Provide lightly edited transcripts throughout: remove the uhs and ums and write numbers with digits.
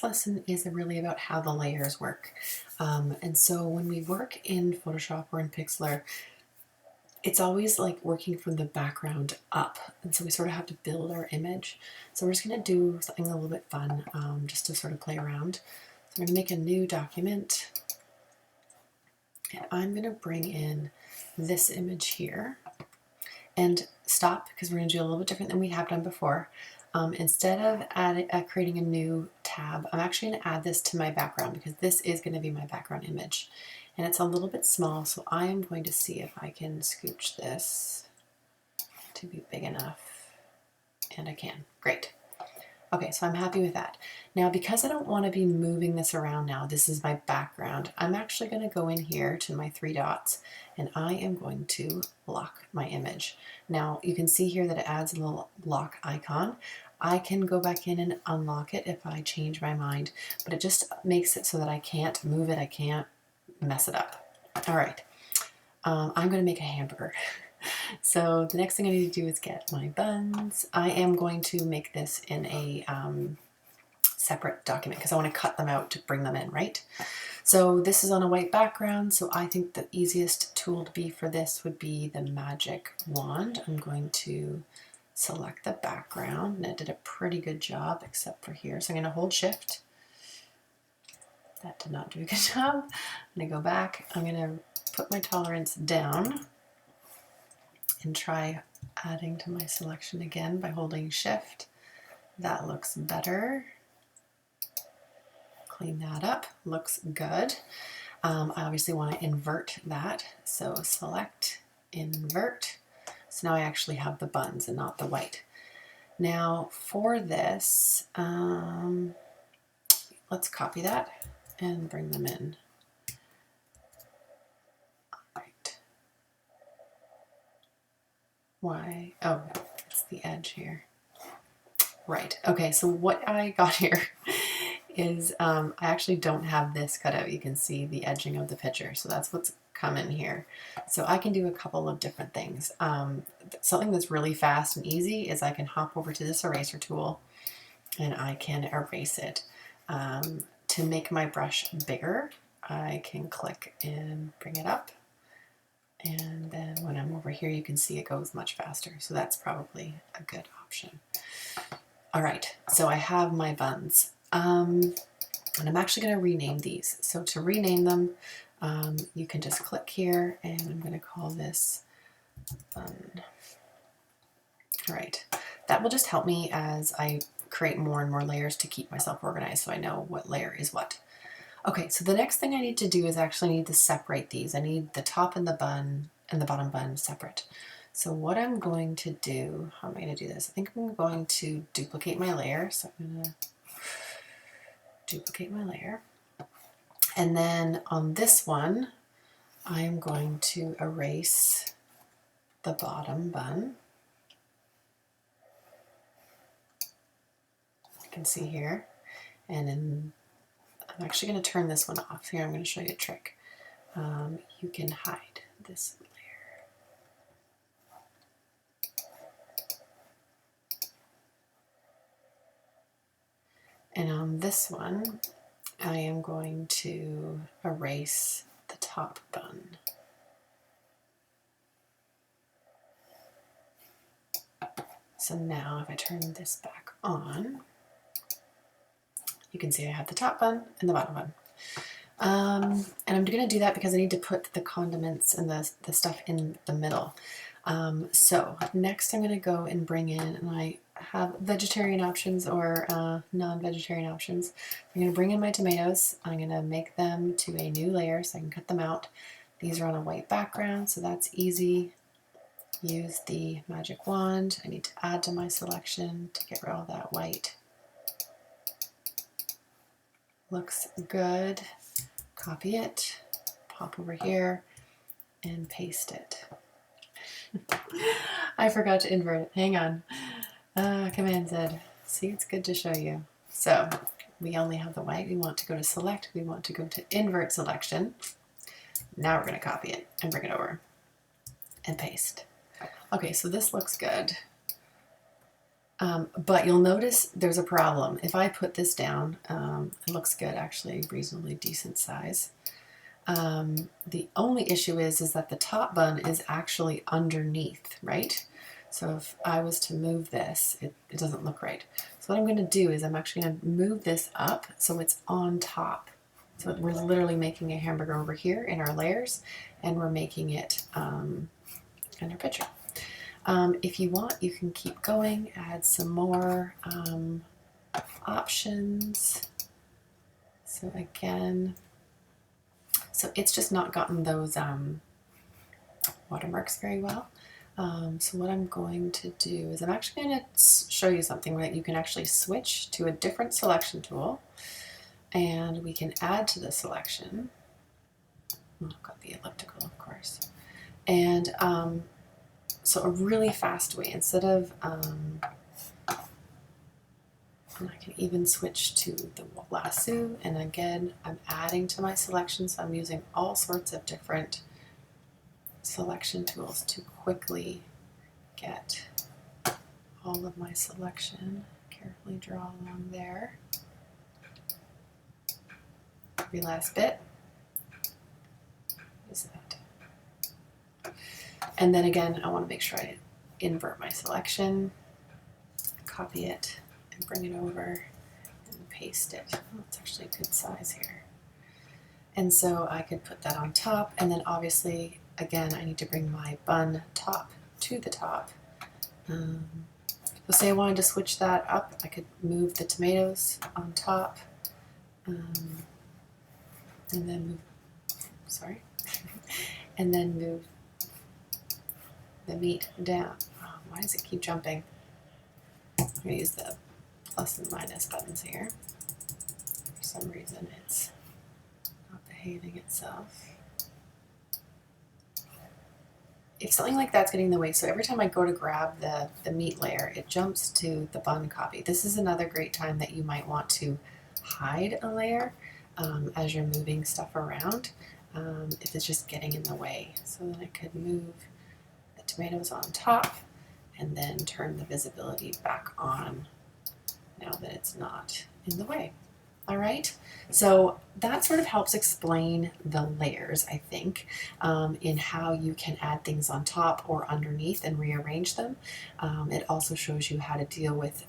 lesson is really about how the layers work. And so when we work in Photoshop or in Pixlr, it's always like working from the background up. And so we sort of have to build our image. So we're just going to do something a little bit fun just to sort of play around. So I'm going to make a new document. And I'm going to bring in this image here. And stop, because we're going to do a little bit different than we have done before. Instead of creating a new tab, I'm actually going to add this to my background because this is going to be my background image. And it's a little bit small, so I am going to see if I can scooch this to be big enough. And I can. Great. Okay, so I'm happy with that. Now, because I don't want to be moving this around now, this is my background, I'm actually going to go in here to my three dots and I am going to lock my image. Now, you can see here that it adds a little lock icon. I can go back in and unlock it if I change my mind, but it just makes it so that I can't move it, I can't mess it up. All right, I'm going to make a hamburger. So the next thing I need to do is get my buns. I am going to make this in a separate document because I want to cut them out to bring them in, right? So this is on a white background, so I think the easiest tool to be for this would be the magic wand. I'm going to select the background, and it did a pretty good job except for here. So I'm going to hold shift. That did not do a good job. I'm going to go back. I'm going to put my tolerance down and try adding to my selection again by holding shift. That looks better. Clean that up, looks good. I obviously want to invert that, so select, invert. So now I actually have the buns and not the white. Now for this, let's copy that and bring them in. Why? Oh, it's the edge here. Right. Okay, so what I got here is I actually don't have this cut out. You can see the edging of the picture, so that's what's come in here. So I can do a couple of different things. Something that's really fast and easy is I can hop over to this eraser tool and I can erase it. To make my brush bigger, I can click and bring it up. And then when I'm over here, you can see it goes much faster. So that's probably a good option. All right, so I have my buns. And I'm actually going to rename these. So to rename them, you can just click here and I'm going to call this bun. All right, that will just help me as I create more and more layers to keep myself organized so I know what layer is what. Okay, so the next thing I need to do is actually need to separate these. I need the top and the bun and the bottom bun separate. So what I'm going to do, how am I going to do this? I think I'm going to duplicate my layer. So I'm going to duplicate my layer. And then on this one, I'm going to erase the bottom bun. You can see here. And then I'm actually going to turn this one off. Here, I'm going to show you a trick. You can hide this layer. And on this one, I am going to erase the top bun. So now if I turn this back on, you can see I have the top bun and the bottom bun. And I'm going to do that because I need to put the condiments and the stuff in the middle. So next I'm going to go and bring in, and I have vegetarian options or non-vegetarian options. I'm going to bring in my tomatoes. I'm going to make them to a new layer so I can cut them out. These are on a white background, so that's easy. Use the magic wand. I need to add to my selection to get rid of all that white. Looks good. Copy it, pop over here, and paste it. I forgot to invert it. Hang on. Command Z. See, it's good to show you. So we only have the white. We want to go to select. We want to go to invert selection. Now we're going to copy it and bring it over and paste. Okay, so this looks good. But you'll notice there's a problem. If I put this down, it looks good, actually, reasonably decent size. The only issue is that the top bun is actually underneath, right? So if I was to move this, it doesn't look right. So what I'm going to do is I'm actually going to move this up so it's on top. So we're literally making a hamburger over here in our layers, and we're making it in our picture. If you want, you can keep going, add some more options. So again, so it's just not gotten those watermarks very well. So what I'm going to do is I'm actually going to show you something that you can actually switch to a different selection tool, and we can add to the selection. I've got the elliptical, of course. And so a really fast way, instead of, and I can even switch to the lasso, and again, I'm adding to my selection, so I'm using all sorts of different selection tools to quickly get all of my selection. Carefully draw along there. Every last bit. Is that? And then again, I want to make sure I invert my selection, copy it, and bring it over and paste it. Oh, it's actually a good size here. And so I could put that on top, and then obviously, again, I need to bring my bun top to the top. So say I wanted to switch that up, I could move the tomatoes on top, and then move, sorry, and then move the meat down. Oh, why does it keep jumping? I'm going to use the plus and minus buttons here. For some reason it's not behaving itself. If something like that's getting in the way, so every time I go to grab the meat layer, it jumps to the bun copy. This is another great time that you might want to hide a layer as you're moving stuff around, if it's just getting in the way. So then I could move the tomatoes on top and then turn the visibility back on now that it's not in the way. All right, so that sort of helps explain the layers, I think, in how you can add things on top or underneath and rearrange them. It also shows you how to deal with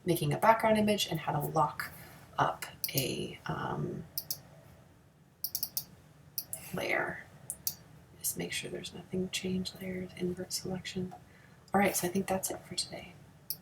making a background image and how to lock up a layer. Just make sure there's nothing, change layers, invert selection. All right, so I think that's it for today.